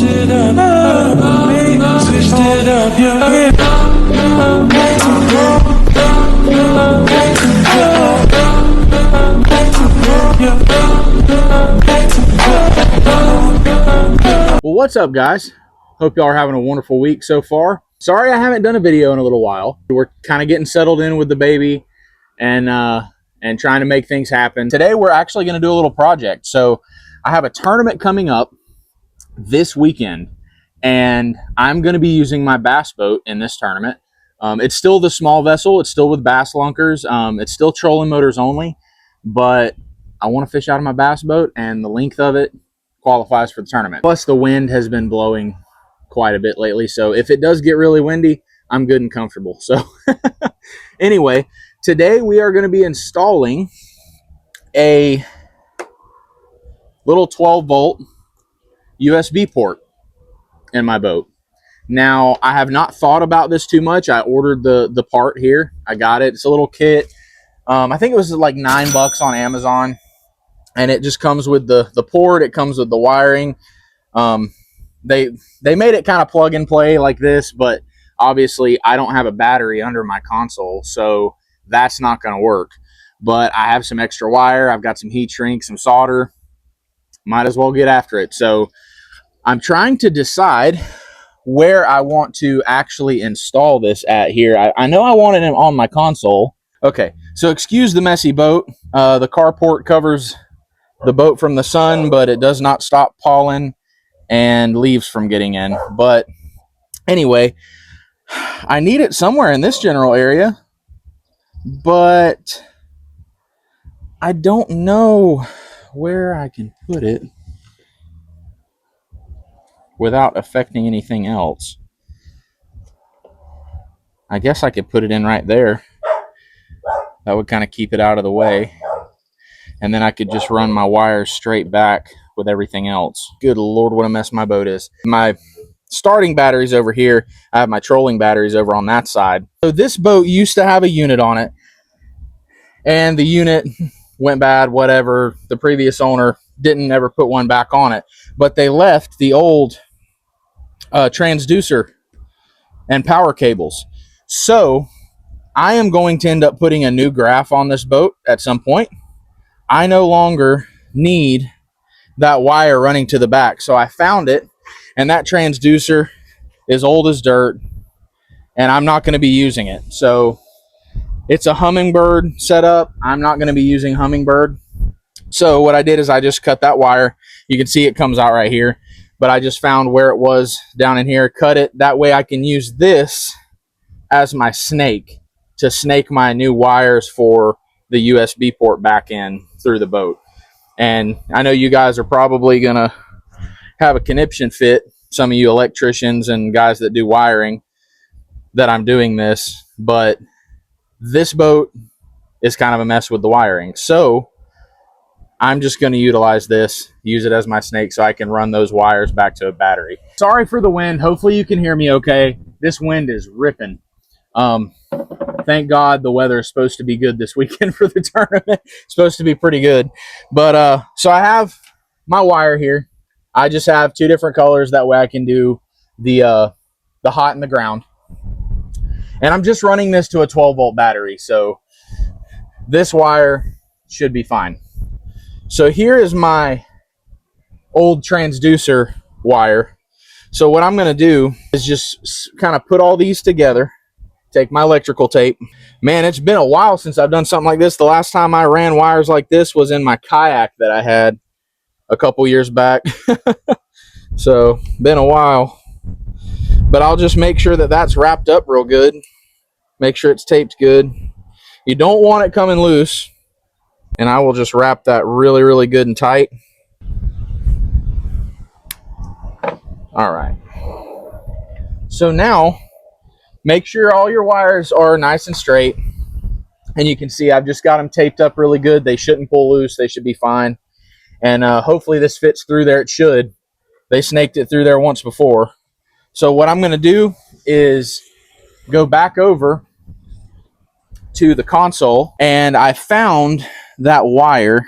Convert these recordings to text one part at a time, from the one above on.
Well, what's up, guys? Hope y'all are having a wonderful week so far. Sorry I haven't done a video in a little while. We're kind of getting settled in with the baby and trying to make things happen. Today we're actually going to do a little project. So I have a tournament coming up this weekend, and I'm going to be using my bass boat in this tournament. It's still the small vessel. It's still with bass lunkers. It's still trolling motors only, but I want to fish out of my bass boat, and the length of it qualifies for the tournament. Plus the wind has been blowing quite a bit lately, so if it does get really windy, I'm good and comfortable. So anyway, today we are going to be installing a little 12-volt USB port in my boat. Now, I have not thought about this too much. I ordered the part here. I got it. It's a little kit. I think it was like $9 on Amazon. And it just comes with the port. It comes with the wiring. They made it kind of plug and play like this, but obviously I don't have a battery under my console, so that's not going to work. But I have some extra wire. I've got some heat shrink, some solder. Might as well get after it. So I'm trying to decide where I want to actually install this at here. I know I wanted it on my console. Okay, so excuse the messy boat. The carport covers the boat from the sun, but it does not stop pollen and leaves from getting in. But anyway, I need it somewhere in this general area, but I don't know where I can put it without affecting anything else. I guess I could put it in right there. That would kind of keep it out of the way. And then I could just run my wires straight back with everything else. Good Lord, what a mess my boat is. My starting batteries over here. I have my trolling batteries over on that side. So this boat used to have a unit on it, and the unit went bad, whatever. The previous owner didn't ever put one back on it, but they left the old transducer and power cables. So I am going to end up putting a new graph on this boat at some point. I no longer need that wire running to the back. So I found it, and that transducer is old as dirt, and I'm not going to be using it. So it's a Humminbird setup. I'm not going to be using Humminbird. So what I did is I just cut that wire. You can see it comes out right here, but I just found where it was down in here, cut it. That way I can use this as my snake to snake my new wires for the USB port back in through the boat. And I know you guys are probably gonna have a conniption fit, some of you electricians and guys that do wiring, that I'm doing this, but this boat is kind of a mess with the wiring. So I'm just going to utilize this, use it as my snake so I can run those wires back to a battery. Sorry for the wind. Hopefully you can hear me okay. This wind is ripping. Thank God the weather is supposed to be good this weekend for the tournament. It's supposed to be pretty good. But so I have my wire here. I just have two different colors. That way I can do the hot and the ground. And I'm just running this to a 12-volt battery. So this wire should be fine. So here is my old transducer wire. So what I'm going to do is just kind of put all these together. Take my electrical tape. Man, it's been a while since I've done something like this. The last time I ran wires like this was in my kayak that I had a couple years back. So been a while, but I'll just make sure that that's wrapped up real good. Make sure it's taped good. You don't want it coming loose, and I will just wrap that really, really good and tight. All right. So now make sure all your wires are nice and straight. And you can see I've just got them taped up really good. They shouldn't pull loose. They should be fine. And hopefully this fits through there. It should. They snaked it through there once before. So what I'm going to do is go back over to the console, and I found that wire.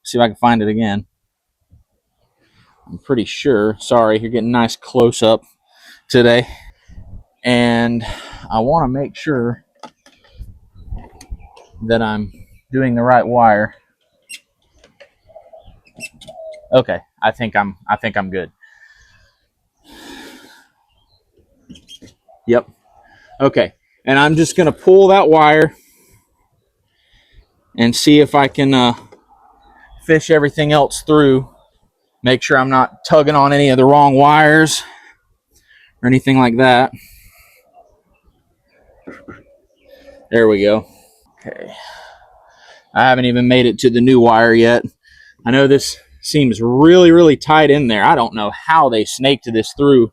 See if I can find it again. I'm pretty sure. Sorry, you're getting a nice close up today. And I want to make sure that I'm doing the right wire. Okay, I think I'm good. Yep. Okay. And I'm just going to pull that wire and see if I can fish everything else through. Make sure I'm not tugging on any of the wrong wires or anything like that. There we go. Okay. I haven't even made it to the new wire yet. I know this seems really, really tight in there. I don't know how they snaked this through.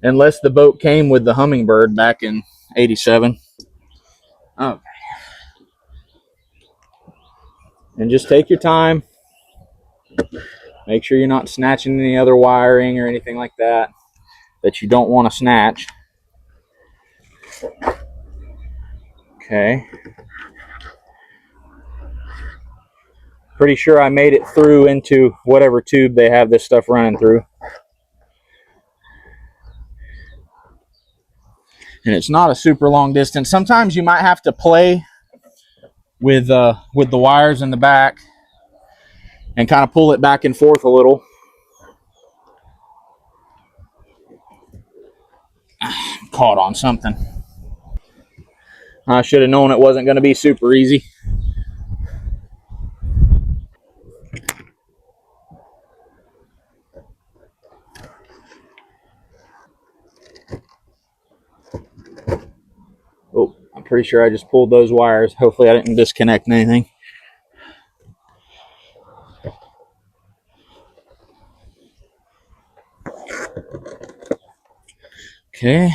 Unless the boat came with the Humminbird back in '87. Okay. And just take your time. Make sure you're not snatching any other wiring or anything like that you don't want to snatch. Okay. Pretty sure I made it through into whatever tube they have this stuff running through. And it's not a super long distance. Sometimes you might have to play with the wires in the back and kind of pull it back and forth a little. Caught on something. I should have known it wasn't going to be super easy. Oh, I'm pretty sure I just pulled those wires. Hopefully I didn't disconnect anything. Okay.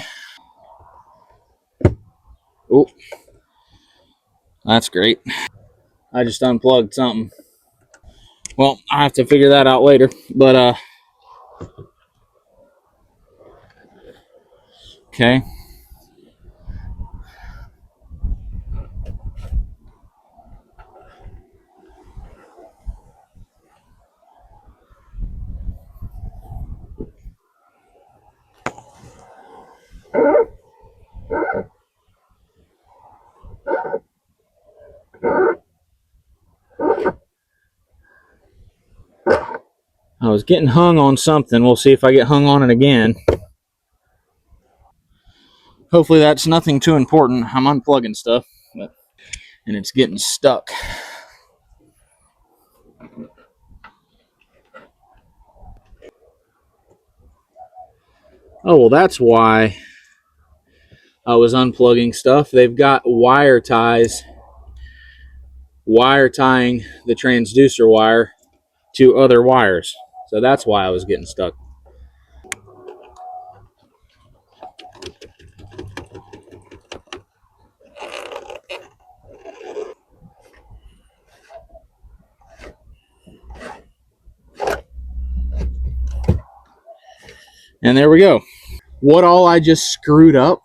Oh, that's great. I just unplugged something. Well, I have to figure that out later. But, okay. I was getting hung on something. We'll see if I get hung on it again. Hopefully that's nothing too important. I'm unplugging stuff, and it's getting stuck. Oh, well, that's why I was unplugging stuff. They've got wire ties, wire tying the transducer wire to other wires. So that's why I was getting stuck. And there we go. What all I just screwed up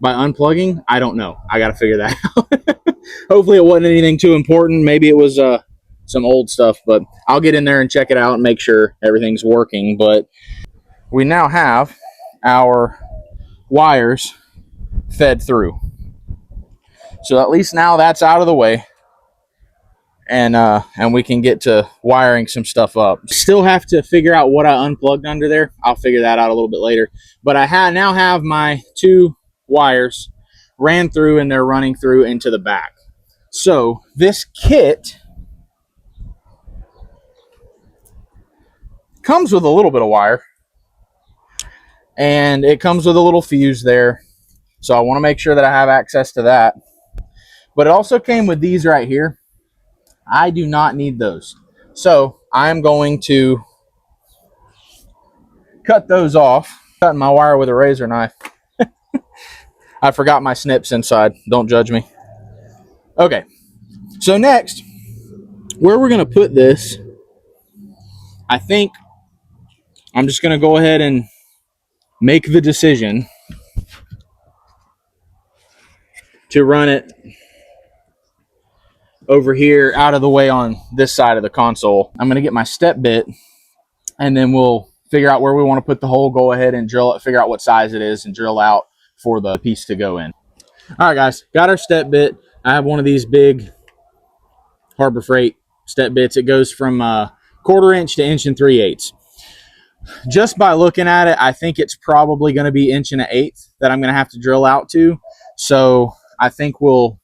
by unplugging, I don't know. I got to figure that out. Hopefully it wasn't anything too important. Maybe it was some old stuff, but I'll get in there and check it out and make sure everything's working. But we now have our wires fed through. So at least now that's out of the way. And we can get to wiring some stuff up. Still have to figure out what I unplugged under there. I'll figure that out a little bit later. But I now have my two wires ran through, and they're running through into the back. So this kit comes with a little bit of wire, and it comes with a little fuse there. So I want to make sure that I have access to that. But it also came with these right here. I do not need those. So I'm going to cut those off. Cutting my wire with a razor knife. I forgot my snips inside. Don't judge me. Okay. So next, where we're going to put this, I think I'm just going to go ahead and make the decision to run it over here out of the way on this side of the console. I'm going to get my step bit and then we'll figure out where we want to put the hole, go ahead and drill it, figure out what size it is, and drill out for the piece to go in. All right, guys, got our step bit. I have one of these big Harbor Freight step bits. It goes from 1/4 inch to 1 3/8. Just by looking at it, I think it's probably going to be 1 1/8 that I'm going to have to drill out to. So I think we'll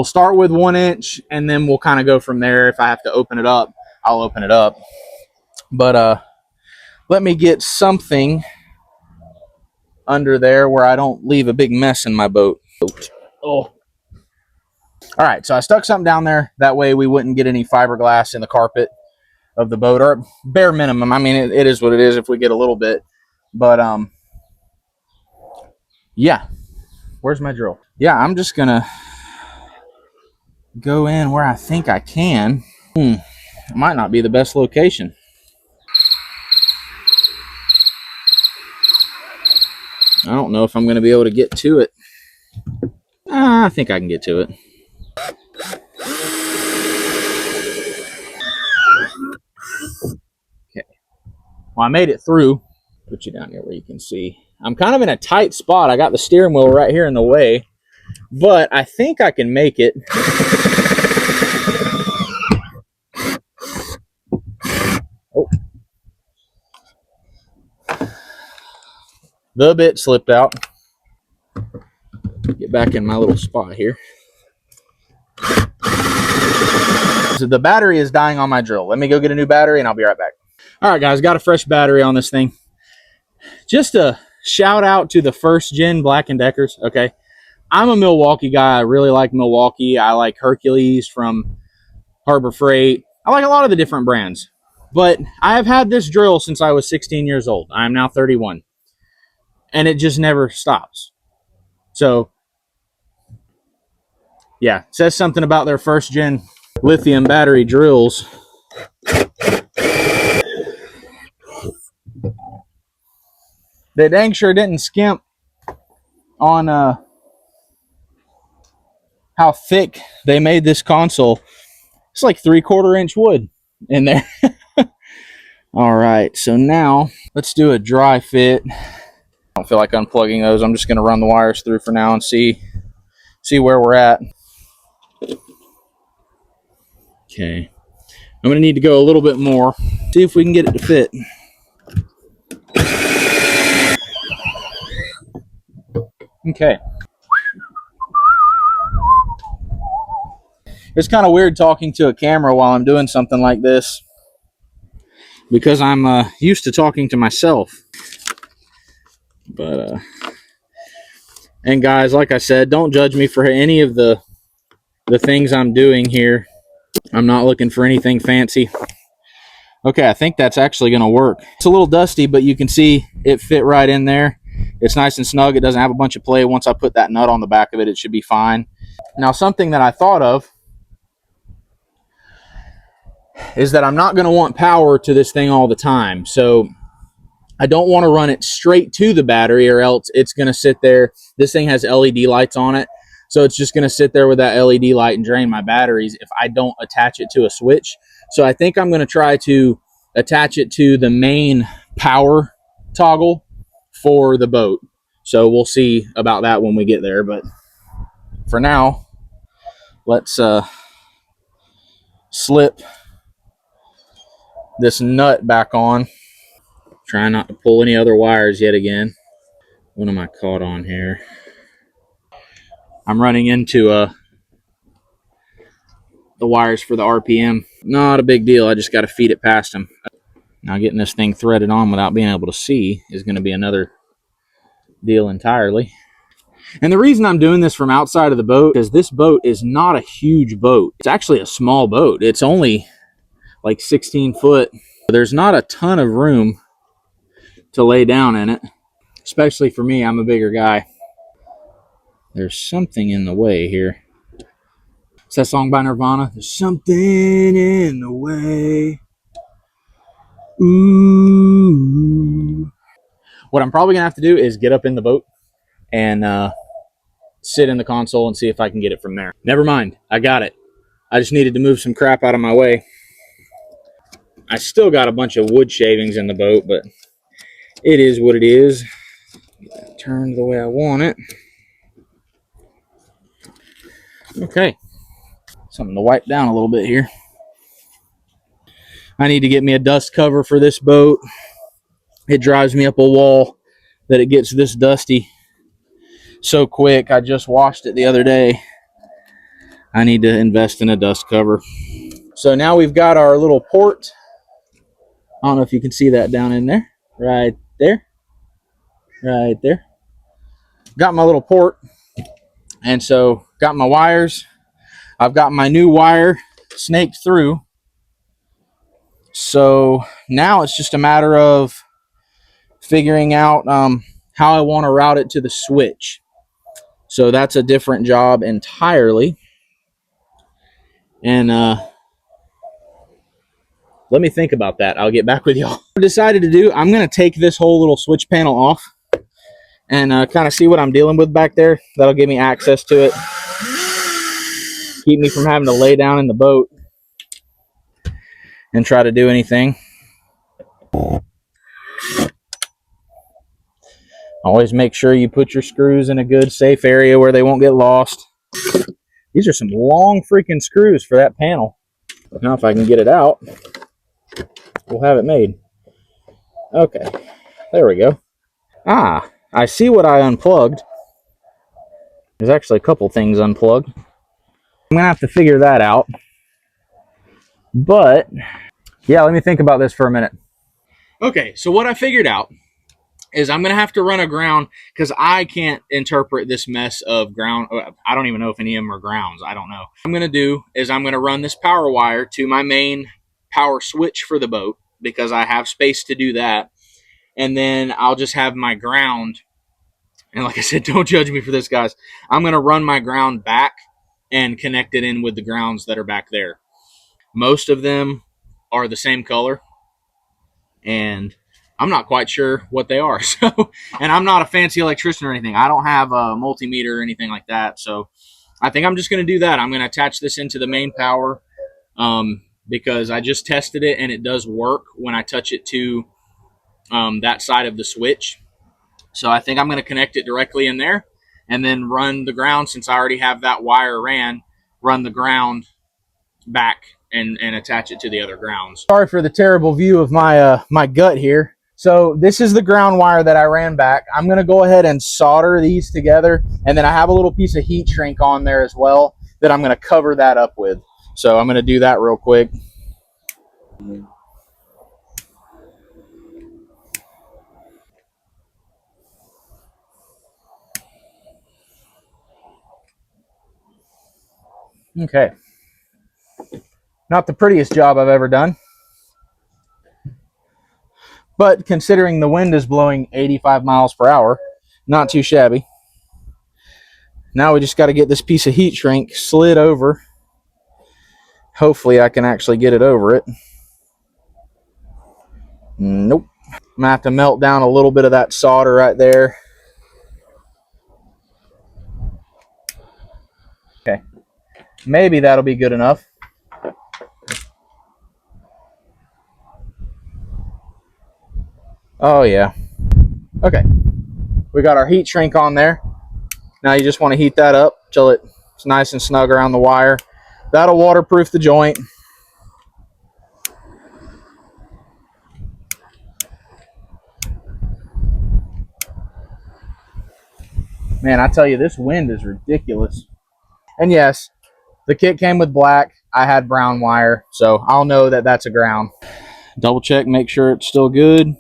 start with 1 inch, and then we'll kind of go from there. If I have to open it up, I'll open it up. But let me get something under there where I don't leave a big mess in my boat. Oh. All right, so I stuck something down there. That way we wouldn't get any fiberglass in the carpet of the boat, or bare minimum. I mean, it is what it is if we get a little bit. But, yeah. Where's my drill? Yeah, I'm just going to go in where I think I can. It might not be the best location. I don't know if I'm going to be able to get to it. I think I can get to it. Okay. Well, I made it through. Put you down here where you can see. I'm kind of in a tight spot. I got the steering wheel right here in the way, but I think I can make it. Oh. The bit slipped out. Get back in my little spot here. So the battery is dying on my drill. Let me go get a new battery and I'll be right back. All right, guys, got a fresh battery on this thing. Just a shout out to the first gen Black & Deckers, okay? I'm a Milwaukee guy. I really like Milwaukee. I like Hercules from Harbor Freight. I like a lot of the different brands. But I have had this drill since I was 16 years old. I am now 31. And it just never stops. So, yeah, it says something about their first gen lithium battery drills. They dang sure didn't skimp on how thick they made this console. It's like 3/4 inch wood in there. All right, so now let's do a dry fit. I don't feel like unplugging those. I'm just going to run the wires through for now and see where we're at. Okay, I'm going to need to go a little bit more. See if we can get it to fit. Okay. It's kind of weird talking to a camera while I'm doing something like this because I'm used to talking to myself. But, and guys, like I said, don't judge me for any of the things I'm doing here. I'm not looking for anything fancy. Okay, I think that's actually going to work. It's a little dusty, but you can see it fit right in there. It's nice and snug. It doesn't have a bunch of play. Once I put that nut on the back of it, it should be fine. Now, something that I thought of is that I'm not going to want power to this thing all the time. So I don't want to run it straight to the battery, or else it's going to sit there. This thing has LED lights on it. So it's just going to sit there with that LED light and drain my batteries if I don't attach it to a switch. So I think I'm going to try to attach it to the main power toggle for the boat. So we'll see about that when we get there. But for now, let's slip this nut back on. Try not to pull any other wires yet again. What am I caught on here? I'm running into the wires for the RPM. Not a big deal. I just got to feed it past them. Now getting this thing threaded on without being able to see is going to be another deal entirely. And the reason I'm doing this from outside of the boat is this boat is not a huge boat. It's actually a small boat. It's only like 16 foot. There's not a ton of room to lay down in it, especially for me. I'm a bigger guy. There's something in the way here. It's that song by Nirvana. There's something in the way. Ooh. What I'm probably gonna have to do is get up in the boat and sit in the console and see if I can get it from there. Never mind, I got it. I just needed to move some crap out of my way. I still got a bunch of wood shavings in the boat, but it is what it is. Turned the way I want it. Okay. Something to wipe down a little bit here. I need to get me a dust cover for this boat. It drives me up a wall that it gets this dusty so quick. I just washed it the other day. I need to invest in a dust cover. So now we've got our little port. I don't know if you can see that down in there. Right there. Right there. Got my little port. And so got my wires. I've got my new wire snaked through. So now it's just a matter of figuring out how I want to route it to the switch. So that's a different job entirely. And let me think about that. I'll get back with y'all. What I decided to do, I'm going to take this whole little switch panel off and kind of see what I'm dealing with back there. That'll give me access to it. Keep me from having to lay down in the boat and try to do anything. Always make sure you put your screws in a good, safe area where they won't get lost. These are some long freaking screws for that panel. Now if I can get it out, we'll have it made. Okay, there we go. Ah, I see what I unplugged. There's actually a couple things unplugged. I'm gonna have to figure that out. But, yeah, let me think about this for a minute. Okay, so what I figured out is I'm going to have to run a ground because I can't interpret this mess of ground. I don't even know if any of them are grounds. I don't know. What I'm going to do is I'm going to run this power wire to my main power switch for the boat because I have space to do that. And then I'll just have my ground. And like I said, don't judge me for this, guys. I'm going to run my ground back and connect it in with the grounds that are back there. Most of them are the same color. And I'm not quite sure what they are. So, and I'm not a fancy electrician or anything. I don't have a multimeter or anything like that. So I think I'm just going to do that. I'm going to attach this into the main power because I just tested it and it does work when I touch it to that side of the switch. So I think I'm going to connect it directly in there and then run the ground, since I already have that wire ran, run the ground back and attach it to the other grounds. Sorry for the terrible view of my my gut here. So this is the ground wire that I ran back. I'm going to go ahead and solder these together, and then I have a little piece of heat shrink on there as well that I'm going to cover that up with. So I'm going to do that real quick. Okay. Not the prettiest job I've ever done, but considering the wind is blowing 85 miles per hour, not too shabby. Now we just got to get this piece of heat shrink slid over. Hopefully I can actually get it over it. Nope. I'm going to have to melt down a little bit of that solder right there. Okay. Maybe that'll be good enough. Oh, yeah. Okay. We got our heat shrink on there. Now you just want to heat that up till it's nice and snug around the wire. That'll waterproof the joint. Man, I tell you, this wind is ridiculous. And yes, the kit came with black. I had brown wire, so I'll know that that's a ground. Double check, make sure it's still good.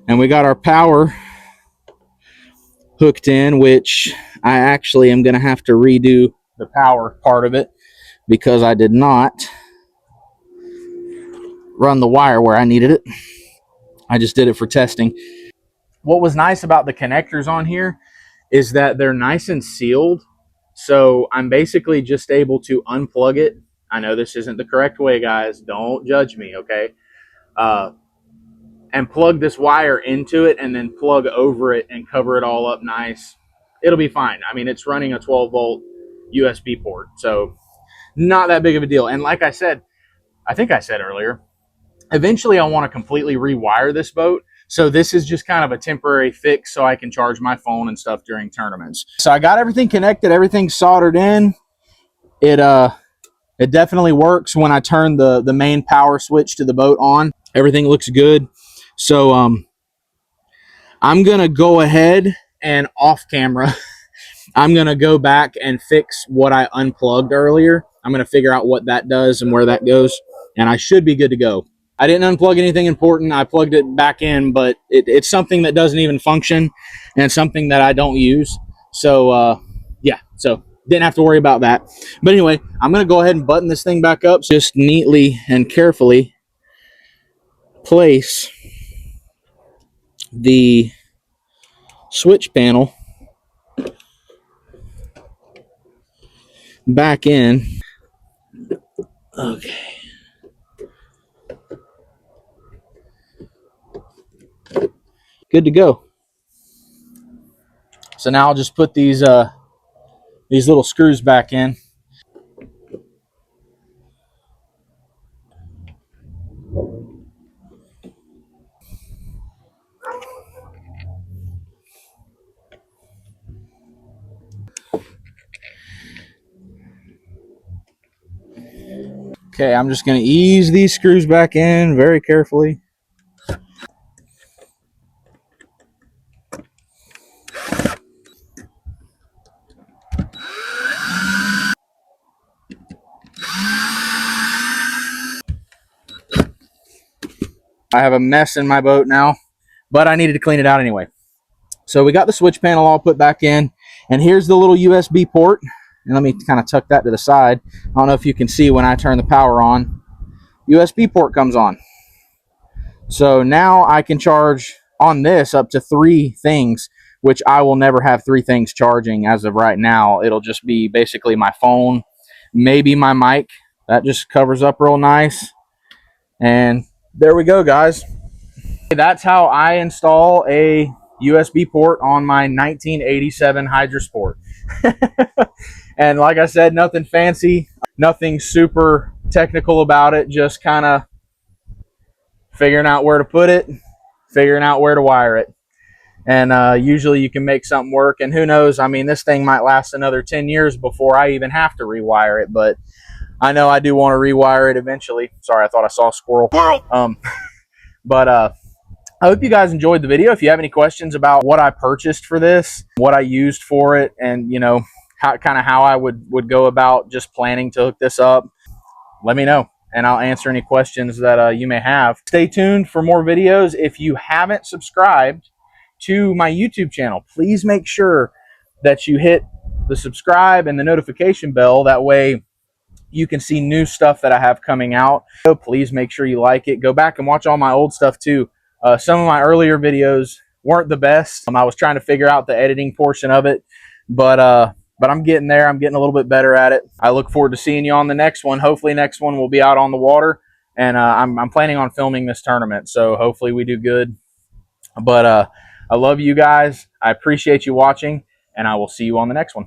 And we got our power hooked in, which I actually am going to have to redo the power part of it because I did not run the wire where I needed it. I just did it for testing. What was nice about the connectors on here is that they're nice and sealed. So I'm basically just able to unplug it. I know this isn't the correct way, guys. Don't judge me, okay? And plug this wire into it and then plug over it and cover it all up nice. It'll be fine. I mean, it's running a 12-volt USB port. So not that big of a deal. And like I said, I think I said earlier, eventually I want to completely rewire this boat. So this is just kind of a temporary fix so I can charge my phone and stuff during tournaments. So I got everything connected, everything soldered in. It definitely works when I turn the main power switch to the boat on. Everything looks good. So I'm gonna go ahead and off camera I'm gonna go back and fix what I unplugged earlier. I'm gonna figure out what that does and where that goes, and I should be good to go. I didn't unplug anything important. I plugged it back in, but it's something that doesn't even function and something that I don't use. So yeah, so didn't have to worry about that. But anyway, I'm gonna go ahead and button this thing back up. Just neatly and carefully place the switch panel back in. Okay. Good to go. So now I'll just put these little screws back in. Okay, I'm just going to ease these screws back in very carefully. I have a mess in my boat now, but I needed to clean it out anyway. So we got the switch panel all put back in, and here's the little USB port. And let me kind of tuck that to the side. I don't know if you can see when I turn the power on. USB port comes on. So now I can charge on this up to 3 things, which I will never have 3 things charging as of right now. It'll just be basically my phone, maybe my mic. That just covers up real nice. And there we go, guys. That's how I install a USB port on my 1987 Hydrosport. And like I said, nothing fancy, nothing super technical about it, just kind of figuring out where to put it, figuring out where to wire it. And usually you can make something work. And who knows, I mean, this thing might last another 10 years before I even have to rewire it. But I know I do want to rewire it eventually. Sorry, I thought I saw a squirrel. But I hope you guys enjoyed the video. If you have any questions about what I purchased for this, what I used for it, and you know, how I would go about just planning to hook this up, let me know, and I'll answer any questions that you may have. Stay tuned for more videos. If you haven't subscribed to my YouTube channel, please make sure that you hit the subscribe and the notification bell. That way you can see new stuff that I have coming out. So please make sure you like it. Go back and watch all my old stuff too. Some of my earlier videos weren't the best. I was trying to figure out the editing portion of it, but I'm getting there. I'm getting a little bit better at it. I look forward to seeing you on the next one. Hopefully next one will be out on the water, and I'm planning on filming this tournament, so hopefully we do good. But I love you guys. I appreciate you watching, and I will see you on the next one.